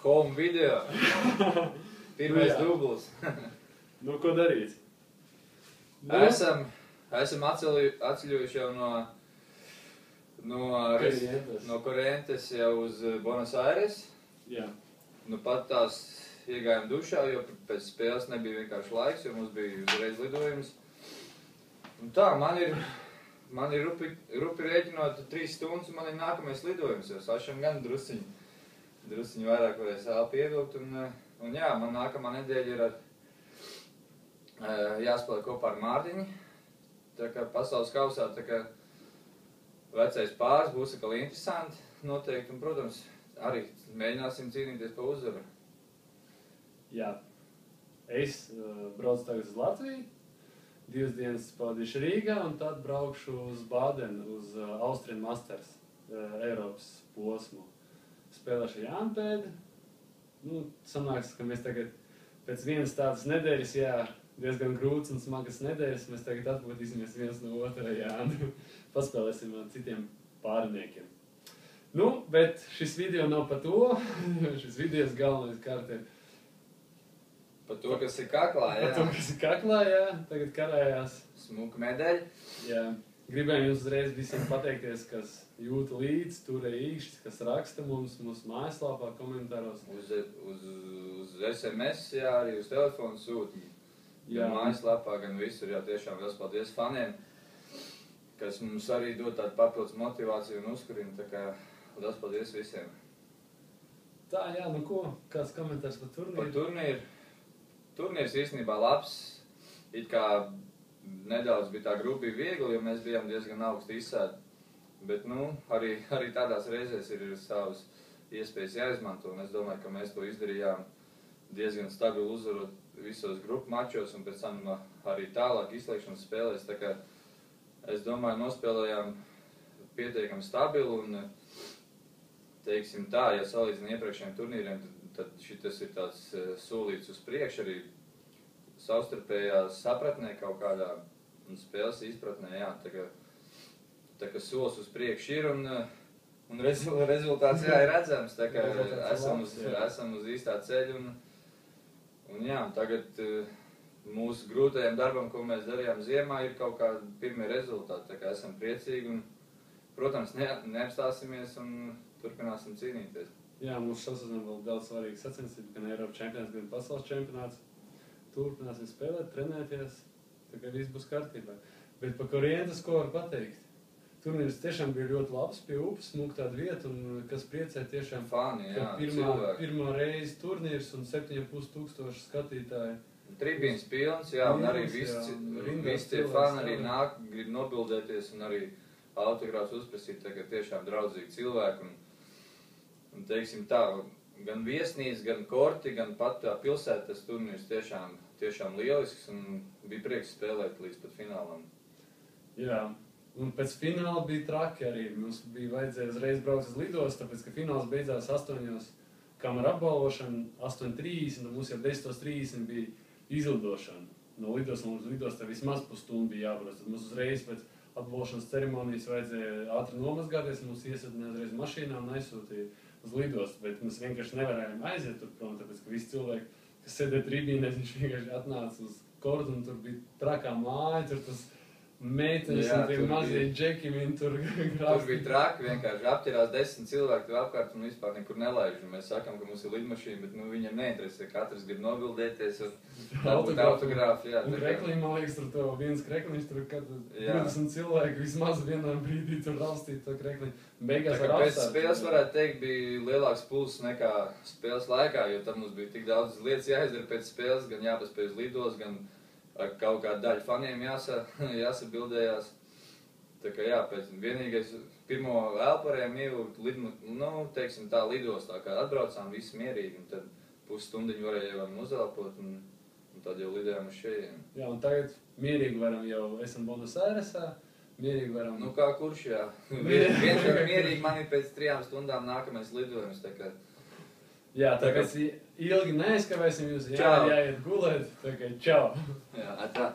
Home video. Pirmais dublis. Nu, ko darīt? Esam atceļojuši jau no Corrientes jau uz Buenos Aires. Jā. Nu pat tās iegājām dušā, jo pēc spēles nebija vienkārši laiks, jo mums bija uzreiz lidojums. Un tā, man ir rupi rēķinot 3 stundas, un man ir nākamais lidojums, jo Sašam gan drusciņu vairāk varēs elpu ievilkt. Un jā, man nākamā nedēļa ir jāspēlē kopā ar Mārtiņu. Tā kā pasaules kausā, tā kā vecais pāris būs atkal interesanti noteikti. Un, protams, arī mēģināsim cīnīties pa uzvaru. Jā. Es braucu tagad uz Latviju. 2 dienas pavadīšu Rīgā un tad braukšu uz Bādenu, uz Austrian Masters Eiropas posmu. Spēlēšu Jānpēdi. Nu, sanāks, ka mēs tagad pēc vienas tādas nedēļas, jā, diezgan grūts un smagas nedēļas, mēs tagad atpūtīsimies viens no otra, jā, paspēlēsim ar citiem pāriniekiem. Nu, bet šis video nav par to, šis videos galvenais kārt ir par to, kas ir kaklā, jā. Par to, kas ir kaklā, jā, tagad karājās. Smuka medaļa. Jā, gribēju jums uzreiz visiem pateikties, kas jūta līdzi, turēja īkšķis, kas raksta mums mūsu mājaslapā, komentāros. Uz SMS, jā, arī uz telefonu sūta. Gan mājaslapā, gan visur, jā, tiešām liels paldies faniem, kas mums arī dod tādu papildus motivāciju un uzkurinu, tā kā liels paldies visiem. Tā, jā, nu ko, kāds komentārs par turnīru? Par turnīru. Turnīrs īstenībā labs, it kā nedaudz bija tā grupa viegli, jo mēs bijām diezgan augsti izsēti. Bet, nu, arī tādās reizēs ir savas iespējas jāizmanto, un es domāju, ka mēs to izdarījām diezgan stabilu uzvarot visos grupu mačos, un pēc tam arī tālāk izslēgšanas spēlēs. Tā kā es domāju, nospēlējām pietiekami stabilu, un, teiksim tā, ja salīdzina iepriekšējiem turnīriem, tad šitas ir tāds solīts uz priekšu arī savstarpējā sapratnē kaut kādā un spēles izpratnē, jā, tā kā solis uz priekšu ir un rezultāts, jā, ir redzams, tā kā esam uz īstā ceļa un jā, tagad mūsu grūtajam darbam, ko mēs darījām ziemā, ir kaut kādi pirmie rezultāti, tā kā esam priecīgi un, protams, neapstāsimies un turpināsim cīnīties. Jā, mums šosezonā vēl daudz svarīgas sacensības, gan Eiropas čempionāts, gan pasaules čempionāts. Turpināsim spēlēt, trenēties, tā kā viss būs kārtībā. Bet par Corrientes ko var pateikt? Turnīrs tiešām bija ļoti labs, pie upes, smuka tāda vieta, un kas priecē tiešām, fani, jā, pirmā reize turnīrs un 7,500 skatītāji. Tribīns pilns, jā, un arī visi tie fani arī nāk, grib nobildēties un arī autogrāfs uzprasīt, tā kā tiešām draudzīgi cilvēki. Un teiksim tā, gan viesnīca, gan korti, gan pat tā pilsēta, tas turnīrs tiešām lielisks un bija prieks spēlēt līdz pat finālam. Jā, un pēc fināla bija traki arī. Mums bija vajadzēja uzreiz braukt uz lidostu, tāpēc, ka fināls beidzās 8, kam ar apbalvošanu, 8:30, un mums jau 10:30 bija izlidošana. No lidostā vismaz pusstundu bija jābrauc, tad mums uzreiz pēc apbalvošanas ceremonijas vajadzēja ātri nomazgāties, mums iesadināja uzreiz mašīnā un aizsūtīja uz lidostu, bet mēs vienkārši nevarējām aiziet tur prom, tāpēc, ka visi cilvēki, kas sēdēja tribīnēs, viņš vienkārši atnāca uz kortu un tur bija trakā māja, tur tas meitenes un tie mazie džeki, viņi tur grāsti. Tur bija traki, vienkārši apķerās 10 cilvēki tur apkārt un vispār nekur nelaiž. Un mēs sakām, ka mums ir lidmašīna, bet viņam neinteresē, katrs grib nobildēties un dabūt autogrāfu. Un kreklī, man liekas, tur to viens krekliņš, tur 20 cilvēki vismaz vienā brīdī tur raustīt to krekliņu. Beigās var apstāt. Pēc spēles varētu teikt, bija lielāks pulss nekā spēles laikā, jo tam mums bija tik daudz lietas jāizdara pēc spēles, gan jāpaspēj uz lidos, gan ar kaut kādu daļu faniem jāsabildējās. Tā kā jā, pēc vienīgais pirmo elparējām ievilkt, teiksim tā, lidostā, kā atbraucām, visi mierīgi, un tad pusstundiņu varējām uzelpot, un tad jau lidojām uz šejiem. Jā, un tagad mierīgi varam jau, esam Buenos Airesā, mierīgi varam... Nu kā kurš, jā. Viens jau mierīgi man ir pēc 3 stundām nākamais lidojums, tā kā... Jā, tāpēc ilgi neaizkavēsim jūs, jāiet gulēt, tā kā čau! Jā, tā.